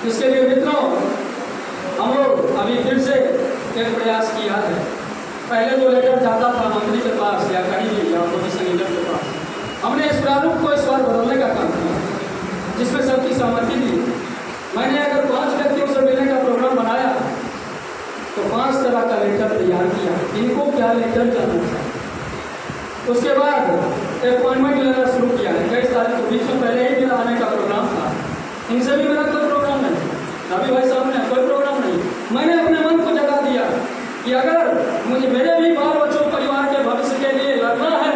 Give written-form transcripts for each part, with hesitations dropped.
इसके लिए मित्रों हम लोग अभी फिर से एक प्रयास किया है। पहले जो लेटर जाता था मंत्री के पास या कहीं भी या अपोजिशन लीडर के पास, हमने इस प्रारूप को इस बार बदलने का काम किया, जिसमें सबकी सहमति दी। मैंने अगर 5 व्यक्तियों से मिलने का प्रोग्राम बनाया तो 5 तरह का लेटर तैयार किया, इनको क्या लेटर जाना चाहिए। उसके बाद अपॉइंटमेंट लेना शुरू किया है। कई तारीख को 20 में पहले ही मेरा आने का प्रोग्राम था, इनसे भी मेरा कोई प्रोग्राम नहीं, रवि भाई साहब ने कोई प्रोग्राम नहीं। मैंने अपने मन को जगा दिया कि अगर मुझे मेरे भी बाल बच्चों परिवार के भविष्य के लिए लड़ना है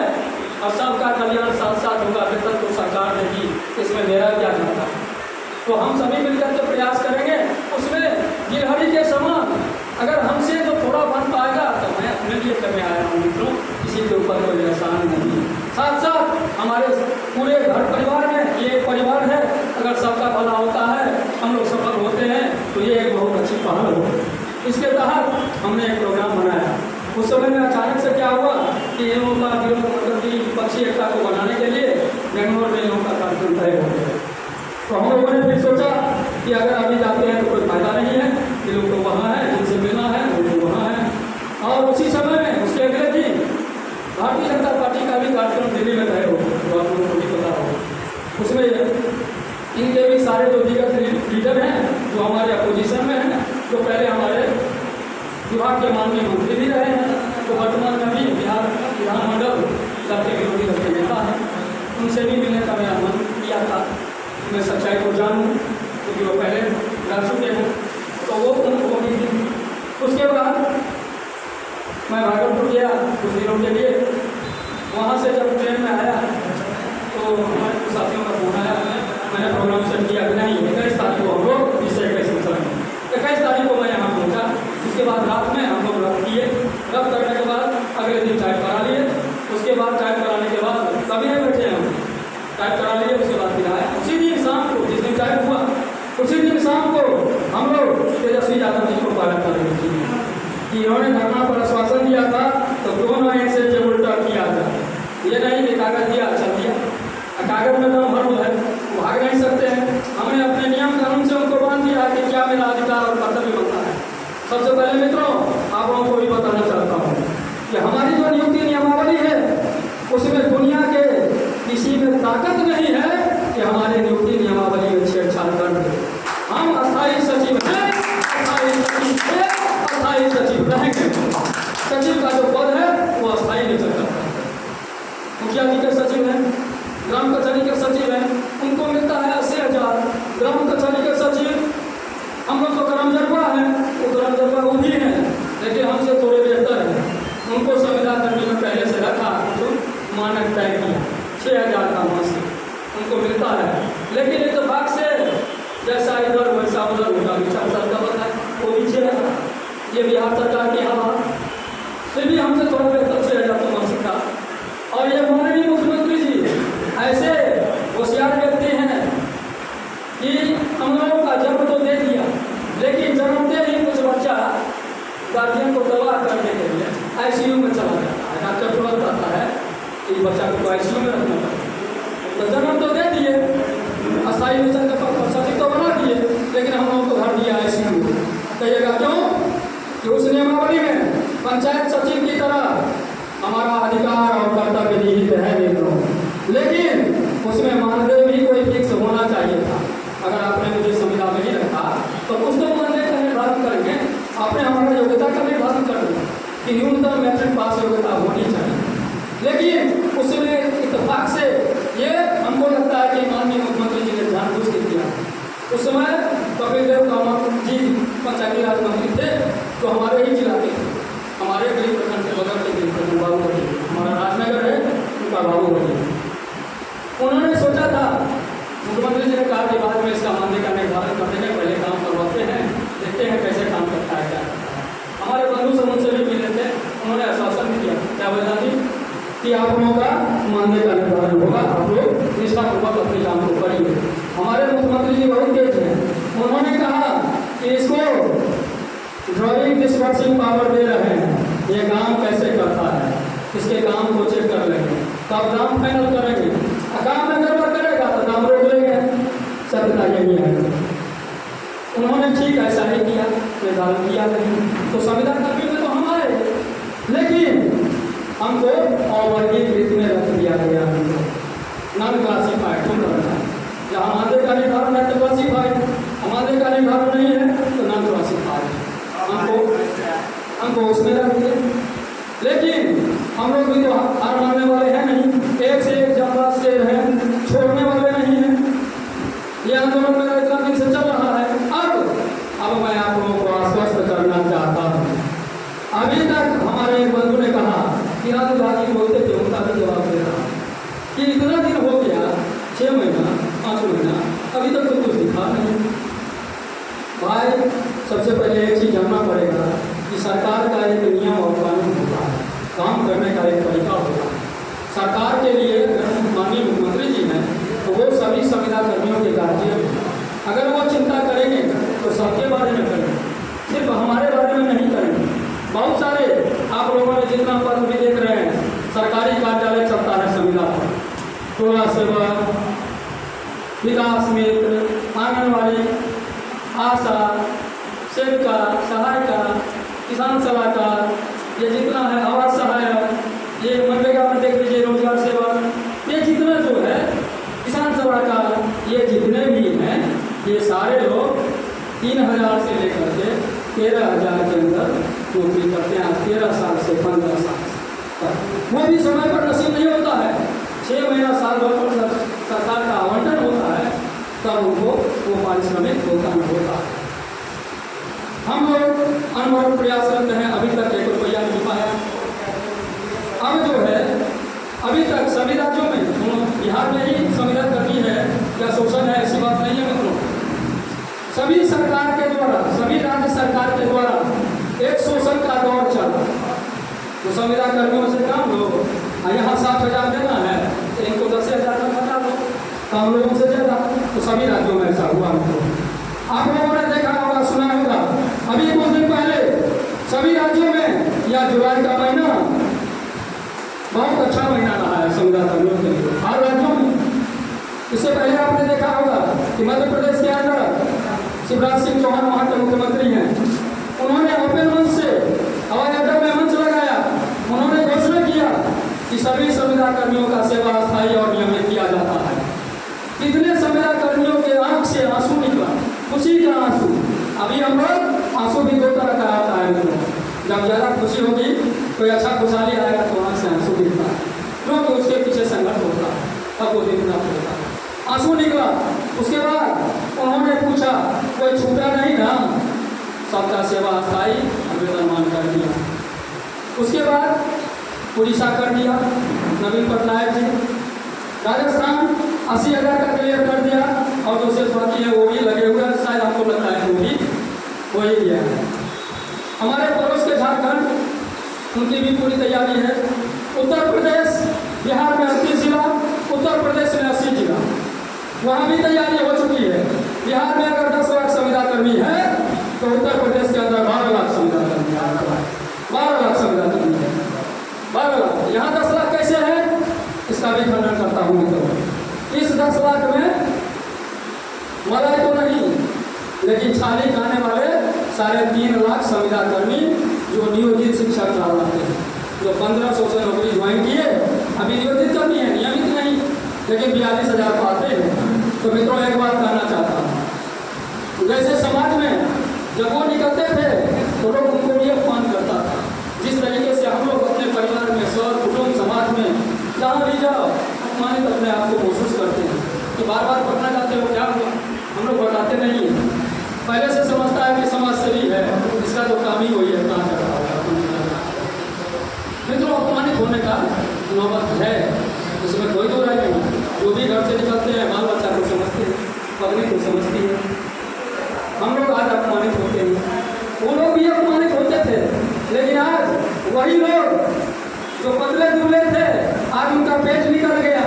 और सबका कल्याण साथ साथ होगा, बेहतर तो सरकार देगी, इसमें मेरा क्या करता है। तो हम सभी मिलकर के प्रयास करेंगे। उसमें गिलहरी के समान अगर हमसे जो थोड़ा बन पाएगा तो मैं अपने लिए करने आया हूँ मित्रों, किसी के ऊपर कोई एहसान नहीं। साथ साथ हमारे पूरे घर परिवार में ये एक परिवार है, अगर सबका भला होता है, हम लोग सफल होते हैं तो ये एक बहुत अच्छी पहल हो। इसके तहत हमने एक प्रोग्राम बनाया। उस समय में अचानक से क्या हुआ कि इन लोगों का विरोध मतलब कि विपक्षी एकता को बनाने के लिए बेंगलोर में इन लोगों का कार्यक्रम तय हो गया। तो हम लोगों ने फिर सोचा कि अगर अभी जाते हैं तो कोई फायदा नहीं है, ये लोग तो वहाँ हैं, जिनसे मिलना है वो लोग वहाँ हैं। और उसी समय में उसके अगले दिन भारतीय जनता पार्टी का भी कार्यक्रम दिल्ली में तय हो गया, तो आप लोगों को भी पता होगा। उसमें इनके भी सारे जो दिग्गज लीडर हैं जो हमारे अपोजिशन में हैं, जो पहले हमारे विभाग के माननीय मंत्री भी रहे हैं, तो वर्तमान में भी बिहार विधानमंडल सबके विरोधी दल के नेता हैं, उनसे भी मिलने का मेरा मन किया था। मैं सच्चाई को जानूँ क्योंकि वो पहले रह चुके हैं, तो वो उनको भी थी। उसके बाद मैं भागलपुर गया कुछ दिनों के लिए। वहाँ से जब ट्रेन में आया तो हमारे कुछ साथियों का फोन आया, मैंने प्रोग्राम सेट किया कि नहीं 21 तारीख को हम लोग 20-21 में चलेंगे। 21 तारीख को मैं यहाँ पहुँचा। उसके बाद रात में हम लोग रद्द किए। रद्द करने के बाद अगले दिन टाइप करा लिए। उसके बाद टाइप कराने के बाद कभी नहीं बैठे हम, टाइप करा लिए। उसके बाद फिर आया उसी दिन शाम को, जिस दिन टाइप हुआ उसी दिन शाम को हम लोग तेजस्वी यादव जी को पालन करेंगे कि इन्होंने धरना पर आश्वासन दिया था तो क्यों ना इनसे जब उल्टा किया जाए। ये नहीं कि कागज दिया चल दिया, कागज में दम भर है, भाग नहीं सकते हैं। हमने अपने नियम कानून से उनको बांध दिया कि क्या मेरा अधिकार और कर्तव्य बनता है। सबसे पहले मित्रों आप लोगों को भी बताना चाहता हूँ कि हमारी जो नियुक्ति नियमावली है उसमें दुनिया के किसी में ताकत नहीं है कि हमारी नियुक्ति नियमावली में छेड़छाड़ कर दे। हम अस्थायी सचिव हैं, अस्थायी सचिव हैं, अस्थायी सचिव रहेंगे। सचिव का जो पद है वो अस्थायी नेचर का है। मुखिया जी के सचिव हैं, ग्राम कचहरी के सचिव हैं, उनको मिलता है 80,000। ग्राम कचहरी के सचिव हम लोग तो कर्मजरवा हैं, वो कर्मजरवा वो भी हैं लेकिन हमसे थोड़े बेहतर हैं। उनको संविदा कर्मी में पहले से रखा, जो मानक तय किया 6,000 का मासिक उनको मिलता है। लेकिन इत्तेफाक से जैसा इधर वैसा उधर होगा, विचार सरकार बताए वो नीचे है, ये बिहार सरकार की हवा। फिर भी हमसे थोड़ा बेहतर 6,000 का मासिक था। और ये माननीय मुख्यमंत्री जी ऐसे होशियार व्यक्ति हैं कि हम लोगों का जन्म तो दे दिया, लेकिन जन्मते ही कुछ बच्चा गार्जियन को दवा करने के लिए ICU में चला जाता है। डॉक्टर तुरंत आता है कि बच्चा को ICU में रखना पड़ता। तो जन्म तो दे दिए, अस्थायी निचन का सचिव तो बना दिए, लेकिन हम लोगों को घर दिया ICU में। कहिएगा क्यों? कि उस नियमावली में पंचायत सचिव की तरह हमारा अधिकार और कर्तव्य निहित है मित्रों, लेकिन उसमें मानदेय भी कोई फिक्स होना चाहिए था। अगर आपने मुझे संविदा में नहीं रखा तो कुछ तो मानदेय का निर्धारण करेंगे। आपने हमारा योग्यता का निर्धारण कर दिया कि न्यूनतम मैट्रिक पास योग्यता होनी चाहिए, लेकिन उसमें इत्तेफाक से ये हमको लगता है कि माननीय मुख्यमंत्री जी ने जानबूझ के किया। उस समय कपिल देव कामत जी पंचायती राज मंत्री थे, तो हमारे ही जिला के हमारे गरीब प्रखंड के बगल के गरीब बाबू बनी, हमारा राजनगर है उनका बाबू बनी। उन्होंने सोचा था, मुख्यमंत्री जी ने कहा कि बाद में इसका मानदेय का निर्धारण कर देंगे, पहले काम करवाते हैं, देखते हैं कैसे काम करता है क्या करता है। हमारे बंधु समूह से भी मिले थे, उन्होंने आश्वासन दिया क्या बोला जी कि आप लोगों का मानदेय का निर्धारण होगा, आप लोग निष्ठापूर्वक अपने काम को करिए। हमारे मुख्यमंत्री जी बहुत तेज हैं, उन्होंने कहा कि इसको ड्राइविंग डिस्पर्सिंग पावर दे रहे हैं, ये काम कैसे करता है, इसके काम को चेक कर लेंगे, तब दाम फाइनल करेंगे। काम में गड़बड़ करेगा तो दाम रोक लेंगे। सत्यता यही है। ठीक ऐसा ही किया, निर्धारण किया नहीं, तो संविधान कर्मियों में तो हम आए, लेकिन हमको अवर्गीकृत में रख दिया गया, नॉन क्लासिफाइड तुम रखना है। जहाँ मानदेय का निर्धारण है तो क्लासिफाइड, मानदेय का निर्धारण नहीं है तो नॉन क्लासिफाइड, हमको उसमें रख दिया। लेकिन हम लोग भी तो हार मानने वाले हैं नहीं, एक से एक ज्यादा शेर हैं, छोड़ने वाले नहीं हैं। ये आंदोलन मेरा इतना दिन से चल रहा है। अब मैं आप लोगों को आश्वस्त करना चाहता हूँ। अभी तक हमारे एक बंधु ने कहा कि राजू गांधी बोलते थे, उनका भी जवाब दे रहा कि इतना दिन हो गया, 6 महीना 5 महीना, अभी तक तो कुछ दिखा नहीं। भाई सबसे पहले एक चीज जानना पड़ेगा कि सरकार का एक नियम और कानून होता है, काम करने का एक तरीका होता है। सरकार के लिए माननीय मुख्यमंत्री जी हैं तो वो सभी संविदा कर्मियों के गार्जियन हैं। अगर वो चिंता करेंगे तो सबके बारे में करेंगे, सिर्फ हमारे बारे में नहीं करेंगे। बहुत सारे आप लोगों ने जितना पद भी देख रहे हैं, सरकारी कार्यालय चलता है संविदा पर, टोला सेवक, विकास मित्र, आंगनबाड़ी, आशा, सेविका, सहायिका, किसान सलाहकार, ये जितना है आवास सहायक, ये मनरेगा में देख लीजिए रोजगार सेवक, ये जितना जो है किसान सलाहकार, ये जितने भी हैं ये सारे लोग 3000 से लेकर के 13000 के अंदर नौकरी करते हैं। 13 साल से 15 साल तक वो भी समय पर नसीब नहीं होता है, 6 महीना साल भर पर सरकार का आवंटन होता है, तब उनको वो पारिश्रमिक भुगतान होता है। हम लोग अनवरत प्रयासरत हैं, अभी तक 1 रुपया नहीं पाया। अब जो है अभी तक सभी राज्यों में, बिहार में ही संविदा कर्मी है या शोषण है, ऐसी बात नहीं है मित्रों। सभी सरकार के द्वारा, सभी राज्य सरकार के द्वारा एक शोषण का दौर चला। तो संविदा कर्मियों से काम लो, यहाँ 60,000 देना है तो इनको 10,000 तक बता दो, कम लोगों से ज़्यादा। तो सभी राज्यों में ऐसा हुआ मित्रों। आप लोगों ने देखा होगा, सुना होगा, अभी कुछ दिन पहले सभी राज्यों में या जुलाई का महीना बहुत अच्छा महीना रहा है संविदा कर्मियों के लिए, हर राज्यों में। इससे पहले आपने देखा होगा कि मध्य प्रदेश के अंदर शिवराज सिंह चौहान वहाँ के मुख्यमंत्री हैं, उन्होंने ओपन मंच से हवाई अड्डा में मंच लगाया, उन्होंने घोषणा किया कि सभी संविदा कर्मियों का सेवा अस्थायी और नियमित किया जाता है। कितने संविदा कर्मियों के आंख से आंसू निकला, खुशी का आंसू। अभी हम लोग आंसू भी 2 तरह का आता है मित्रों, जब ज़्यादा खुशी होगी, कोई अच्छा खुशहाली आएगा तो आंख से आंसू दिखता है, क्योंकि उसके पीछे संघर्ष होता है, तब वो दिखना पड़ता है। आंसू निकला, उसके बाद उन्होंने पूछा कोई छूटा नहीं ना, सबका सेवा अस्थायी वेतनमान कर दिया। उसके बाद उड़ीसा कर दिया नवीन पटनायक जी, राजस्थान 80,000 का क्लियर कर दिया, और जो शेष बाकी है वो भी लगे हुए हैं, शायद हमको लगता है वो भी हो ही गया है। हमारे पड़ोस के झारखंड, उनकी भी पूरी तैयारी है। उत्तर प्रदेश, बिहार में 38 जिला, उत्तर प्रदेश में 80 जिला, वहाँ भी तैयारी हो चुकी है। बिहार में अगर 10 लाख संविदा कर्मी है तो उत्तर प्रदेश के अंदर 12 लाख संविदा कर्मी है, 12 लाख संविदा कर्मी है, 12 लाख। यहाँ 10 लाख कैसे है, इसका भी खंडन करता हूँ मित्रों। इस 10 लाख में मलाई तो नहीं, लेकिन छाली खाने वाले 3.5 लाख संविदा कर्मी जो नियोजित शिक्षक कहलाते हैं, जो 1500 से नौकरी ज्वाइन किए, अभी नियोजित कर्मी है, नियमित नहीं, लेकिन 42,000 पाते हैं। तो मित्रों एक बात कहना चाहता हूँ, जैसे समाज में जब वो निकलते थे तो लोग उनको भी अपमान करता था, जिस तरीके से हम लोग अपने परिवार में, सर कुटुंब समाज में जहाँ भी जाओ अपमानित अपने आप को महसूस करते हैं कि बार बार पढ़ना चाहते हो, क्या हुआ, हम लोग बताते नहीं हैं। पहले से समझता है कि समाज सेवी है, इसका तो काम ही वही है, काम कर रहा है। मित्रों अपमानित होने का नौबत है, उसमें कोई दो राय नहीं। जो भी घर से निकलते हैं बाल बच्चा को समझते हैं, पत्नी को समझती है। हम लोग आज अपमानित होते हैं, वो लोग भी अपमानित होते थे, लेकिन आज वही लोग जो पतले दुबले थे, आज उनका पेट निकल गया,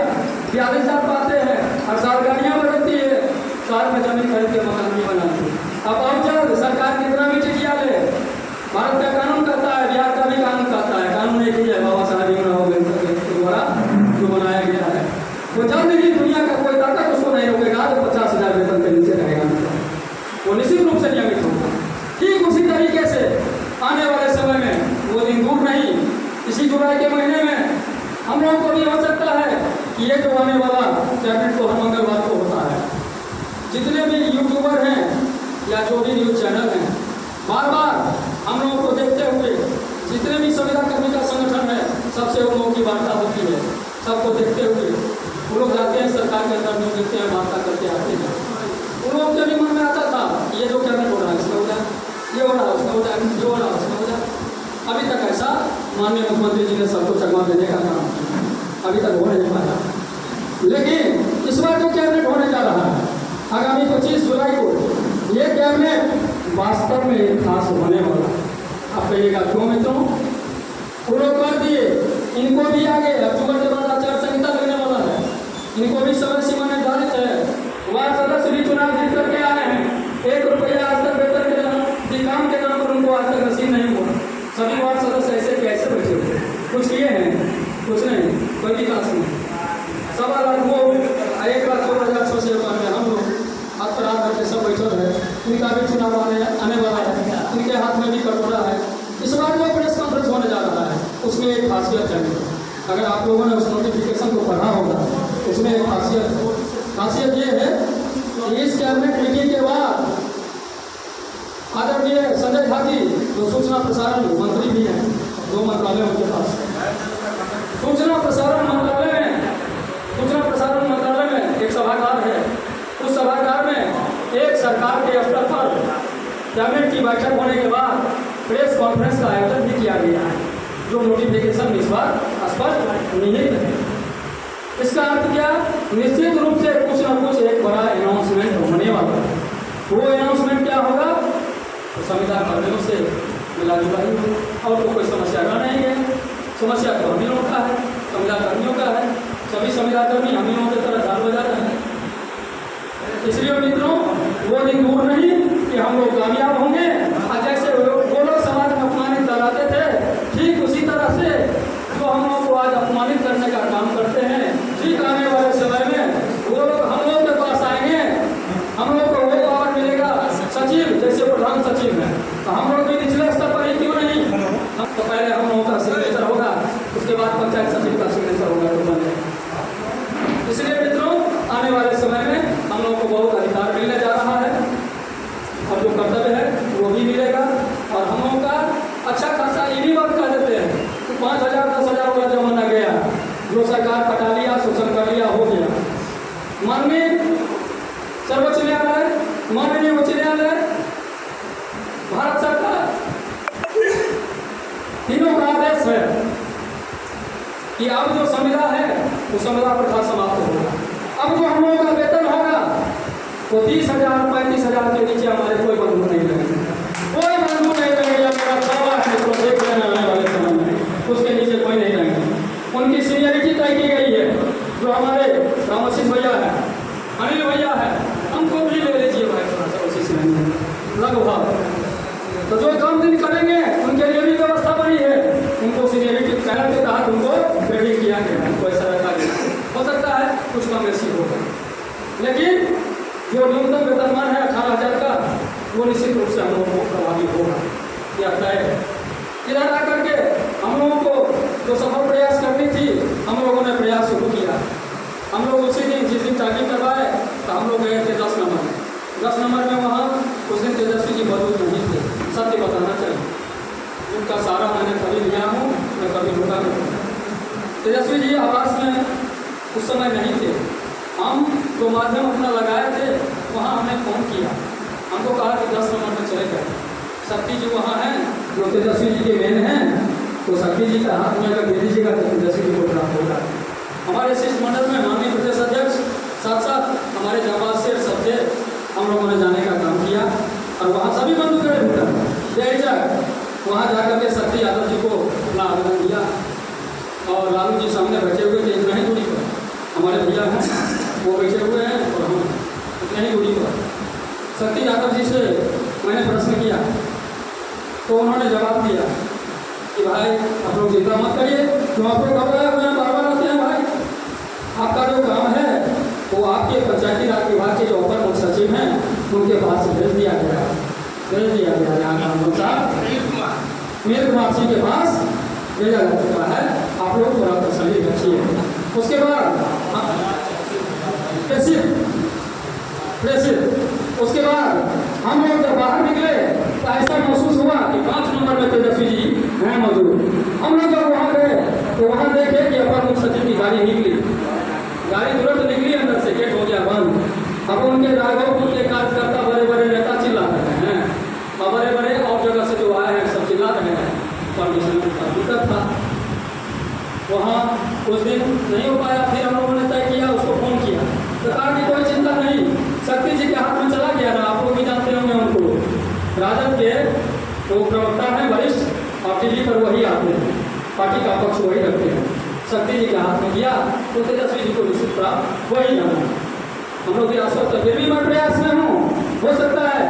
42,000 पाते हैं, हर साल गाड़ियाँ बढ़ती है, शहर में जमीन खरीद के मकान भी बनाते हैं। अब और जल्द सरकार कितना भी चिट्ठियाँ ले, भारत का कानून कहता है, बिहार का भी कानून कहता है, कानून एक ही है, बाबा साहब भीमराव अम्बेडकर के द्वारा जो बनाया गया है, वो जल्द ही दुनिया का कोई ताकत उसको नहीं रोकेगा तो 50,000 वेतन के नीचे रहेगा, वो निश्चित रूप से नियमित भी हो सकता है कि ये जो आने वाला कैबिनेट को हर मंगलवार को होता है, जितने भी यूट्यूबर हैं या जो भी न्यूज चैनल हैं, बार बार हम लोगों को देखते हुए, जितने भी संविदा कर्मी का संगठन है, सबसे उन लोगों की वार्ता होती है, सबको देखते हुए वो लोग जाते हैं सरकार के अंदर न्यूज देखते हैं, वार्ता करके आते हैं। उन लोगों के भी मन में आता था ये जो कैबिनेट हो रहा है इसमें हो जाए, ये हो रहा है उसमें हो जाए, जो हो रहा है उसमें हो जाए। अभी तक ऐसा माननीय मुख्यमंत्री जी ने सबको चकमा देने का काम किया, अभी तक हो नहीं पाया। लेकिन इस बार जो कैबिनेट होने जा रहा है आगामी 25 जुलाई को, ये कैबिनेट वास्तव में खास होने वाला। आप कहिएगा क्यों मित्रों? वो लोग कर दिए, इनको भी आगे अक्टूबर के बाद आचार संहिता लगने वाला है, इनको भी समय सीमा निर्धारित है। वार्ड सदस्य भी चुनाव जीत करके आए हैं, 1 रुपया आज तक वेतन के काम के नाम पर उनको आज तक नसीब नहीं हुआ। सभी वार्ड सदस्य ऐसे कैसे बैठे हुए? कुछ किए हैं? कुछ नहीं, कोई विकास नहीं। 1.25 लाख वो 1,14,600 में हम लोग हाथ पर हाथ करके सब बैठे हैं। उनका भी चुनाव आने वाला है, उनके हाथ में भी कटोरा है। इस बार जो प्रेस कॉन्फ्रेंस होने जा रहा है उसमें एक खासियत है, अगर आप लोगों ने उस नोटिफिकेशन को पढ़ा होगा, उसमें एक खासियत ये है कि इस कैबिनेट मीटिंग के बाद आदरणीय संजय झा जी जो सूचना प्रसारण मंत्री भी हैं, 2 मंत्रालय उनके पास, सूचना प्रसारण मंत्रालय में एक सभागार है। उस सभागार में एक सरकार के स्तर पर कैबिनेट की बैठक होने के बाद प्रेस कॉन्फ्रेंस का आयोजन भी किया गया है, जो नोटिफिकेशन इस बार स्पष्ट निहित है। इसका अर्थ क्या? निश्चित रूप से कुछ न कुछ एक बड़ा अनाउंसमेंट होने वाला है। वो अनाउंसमेंट क्या होगा? तो संविदा कर्मियों से मिला जुला ही होगा, और तो कोई समस्या का नहीं है। समस्या तो हम लोगों का है, संविदा कर्मियों का है। सभी संविदा कर्मी हम लोगों की तरह झाल बजा रहे हैं। इसलिए मित्रों, वो दिन दूर नहीं कि हम लोग कामयाब होंगे। जैसे वो लोग समाज में अपमानित कराते थे, ठीक उसी तरह से जो हम लोग को आज अपमानित करने का काम करते हैं, ठीक आने वाले समय में वो लोग हम लोग के पास आएंगे, हम लोग को वो पावर मिलेगा। सचिव जैसे प्रधान सचिव है, तो हम लोग भी निचले स्तर पर ही क्यों नहीं? तो पहले हम लोगों का सिग्नेचर होगा, उसके बाद पंचायत सचिव का सिग्नेचर होगा, तो बन जाएगा। इसलिए मित्रों, आने वाले समय में हम लोगों को बहुत अधिकार मिलने जा रहा है, और जो कर्तव्य है वो भी मिलेगा। और हम लोगों का अच्छा खासा ये भी बात कर देते हैं कि 5,000 10,000 वाला जमाना गया, जो सरकार पटा लिया, शोषण कर लिया, हो गया। माननीय सर्वोच्च न्यायालय, माननीय उच्च न्यायालय, भारत सरकार, तीनों का आदेश है कि अब जो संविदा है वो संविदा प्रथा समाप्त होगा। अब जो हम लोगों का वेतन होगा वो 30,000 35,000 के नीचे हमारे कोई बंधु नहीं लगेंगे, कोई बंधु नहीं लगेगा। मेरा दावा है, तो देख लेना आने वाले समय में उसके नीचे कोई नहीं लगेगा। उनकी सीनियरिटी तय की गई है। जो हमारे रामसिंह भैया है, अनिल भैया है, हमको भी ले लीजिए भाई, थोड़ा सा उसी से लगभग। तो जो काम दिन करेंगे उनके लिए भी व्यवस्था बनी है, उनको सीनियरिटी पैनल के तहत उनको ट्रेनिंग किया गया है, उनको ऐसा रखा गया। हो सकता है कुछ कम ऐसी होगा, लेकिन जो न्यूनतम वेतनमान है 18,000 का, वो निश्चित रूप से हम लोगों को प्रभावित होगा, यह तय है। इधर आकर के हम लोगों को जो सफल प्रयास करनी थी, हम लोगों ने प्रयास शुरू किया। हम लोग उसी दिन जिस दिन टैगिंग करवाए तो हम लोग गए थे 10 नंबर में। 10 नंबर में वहाँ उस दिन तेजस्वी जी मौजूद नहीं थे, सत्य बताना चाहिए। उनका सारा मैंने कभी लिया हूँ, मैं कभी रुका नहीं। तेजस्वी जी आवास में उस समय नहीं थे। हम जो माध्यम अपना लगाए थे वहाँ हमने फ़ोन किया, हमको कहा कि 10 नंबर में चले गए। शक्ति जी वहाँ हैं, जो तेजस्वी जी के मेन हैं, तो शक्ति जी का हाथ में अगर दे दीजिएगा तो तेजस्वी जी को प्राप्त होगा। हमारे शिष्टमंडल में माननीय प्रदेश अध्यक्ष, साथ साथ हमारे जाबाज से सब थे, हम लोगों ने जाने का काम किया। और वहाँ सभी बंधु खड़े भूटा वहाँ जाकर के शक्ति यादव जी को अपना आवेदन दिया, और लालू जी सामने बैठे हुए थे, इतना ही दूरी पर हमारे भैया हैं, वो बैठे हुए हैं, और हम इतने ही दूरी पर। शक्ति यादव जी से मैंने प्रश्न किया तो उन्होंने जवाब दिया कि भाई आप लोग चिंता मत करिए, जो आप लोग घबराए हुए हैं बार बार आते हैं भाई, आपका जो काम है वो आपके पंचायती राज विभाग के जो अपर मुख्य सचिव हैं उनके पास भेज दिया गया यहाँ का मीर कुमार सिंह के पास भेजा जा चुका है। आप लोग थोड़ा तसल्ली रखिए। उसके बाद प्रेसिड उसके बाद हम लोग जब बाहर निकले तो ऐसा महसूस हुआ कि 5 नंबर में तेजस्वी जी हैं मौजूद। हम लोग जब वहाँ गए तो वहाँ देखे कि अपर मुख्य सचिव की गाड़ी निकली, गाड़ी तुरंत निकली, अंदर से गेट हो गया बंद। अब उनके राघवपुर के कार्यकर्ता बड़े बड़े नेता चिल्ला रहे हैं और बड़े बड़े और जगह से जो आए हैं सब चिल्ला रहे हैं। परमिशन का दिक्कत था, वहाँ उस दिन नहीं हो पाया। फिर हम लोगों ने तय किया, उसको फोन किया तो कहा कि कोई चिंता नहीं, शक्ति जी के हाथ में चला गया ना, आप लोग भी जानते होंगे उनको, राजद के वो प्रवक्ता हैं वरिष्ठ और टीवी पर वही आते हैं, पार्टी का पक्ष वही रखते हैं। शक्ति जी के हाथ में गया तो तेजस्वी जी को निश्चित प्राप्त वही जाना। हम लोग भी आश्वस्त, फिर भी मैं प्रयास में हूँ, हो सकता है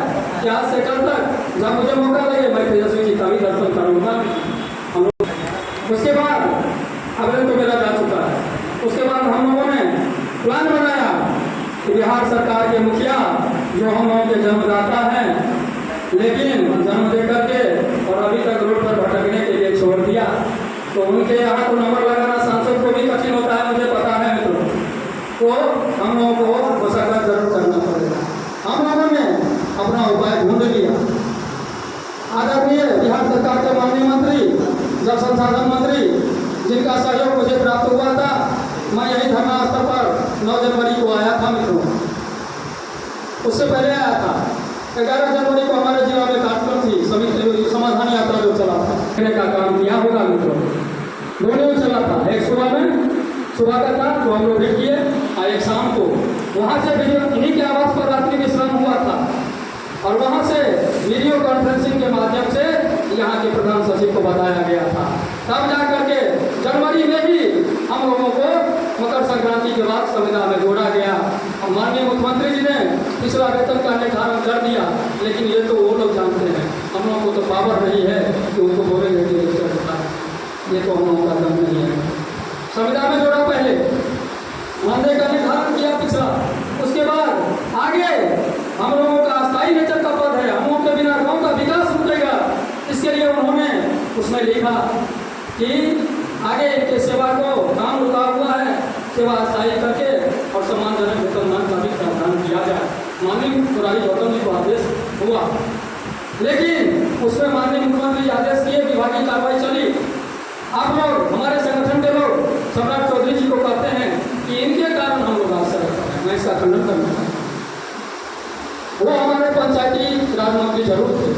कि आज से कल तक जब मुझे मौका लगे मैं तेजस्वी जी का भी दर्शन करूँगा। हम लोग उसके बाद अगले तो मेरा जा चुका है। उसके बाद हम लोगों ने प्लान बनाया कि बिहार सरकार के मुखिया जो हम लोगों के जन्मदाता हैं, लेकिन जन्म दे करके और अभी तक रोड पर भटकने के लिए छोड़ दिया, तो उनके यहाँ तो नंबर लगाना सांसद को भी कठिन होता है, मुझे पता है मित्रों, तो हम लोगों को मुशावरत जरूर करना पड़ेगा। हम लोगों ने अपना उपाय ढूंढ लिया। आदरणीय बिहार सरकार के माननीय मंत्री, जल संसाधन मंत्री, जिनका सहयोग मुझे प्राप्त हुआ था, मैं यही धरना स्थल पर 9 जनवरी को आया था मित्रों। उससे पहले आया था 11 जनवरी को हमारे जिला में कार्यक्रम थी, सभी समाधान यात्रा जो चला था, कहने का काम किया होगा मित्रों। दोनों चला था, एक सुबह का था जो हम लोग भेज किए और एक शाम को। वहाँ से इन्हीं के आवास पर रात्रि विश्राम हुआ था और वहाँ से वीडियो कॉन्फ्रेंसिंग के माध्यम से यहाँ के प्रधान सचिव को बताया गया था। तब जा करके जनवरी में ही हम लोगों को मकर संक्रांति के बाद संविदा में जोड़ा गया और माननीय मुख्यमंत्री जी ने पिछला वेतन का निर्धारण कर दिया, लेकिन ये तो वो लोग जानते हैं, हम लोगों को तो पावर नहीं है कि उनको बोलेंगे कि ये तो हम लोगों का दम नहीं है। संविदा में जोड़ा पहले, मानदेय का निर्धारण किया पिछला, उसके बाद आगे हम लोगों का अस्थायी नेचर का पद है, हम लोगों के बिना गाँव का विकास रुकेगा, इसके लिए उन्होंने उसमें लिखा कि आगे इनके सेवा को काम रुका हुआ है, सेवा अस्थायी करके और सम्मानजनक वेतनमान का भी प्रावधान किया जाए। माननीय मुरारी गौतम जी को आदेश हुआ, लेकिन उसमें माननीय मुख्यमंत्री आदेश किए, विभागीय कार्रवाई चली। आप लोग हमारे संगठन के लोग सम्राट चौधरी जी को कहते हैं कि इनके कारण हम लोग आश्चर्य करते हैं, मैं इसका खंडन करना चाहता हूँ। वो हमारे पंचायती राज मंत्री जरूर थे,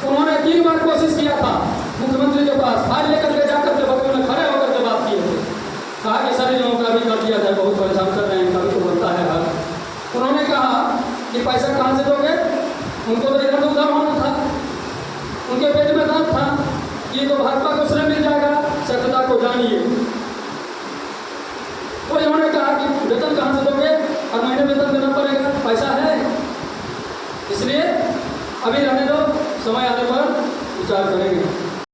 उन्होंने 3 बार कोशिश किया था मुख्यमंत्री के पास, फाइल लेकर के जाकर के बगल में खड़े होकर के बात किए थे, कहा कि सारे लोगों का भी कर दिया जाए, बहुत परेशान कर रहे हैं, इनका भी तो बनता है हक। उन्होंने कहा कि पैसा कहाँ से दोगे, उनको तो इधर उधर होना था, उनके पेट में दर्द था, ये तो भाजपा को श्रेय मिल जाएगा, सत्यता को जानिए। तो इन्होंने कहा कि वेतन कहाँ से दोगे, हर महीने वेतन देना पड़ेगा, पैसा है, इसलिए अभी रहने दो, समय आने पर विचार करेंगे।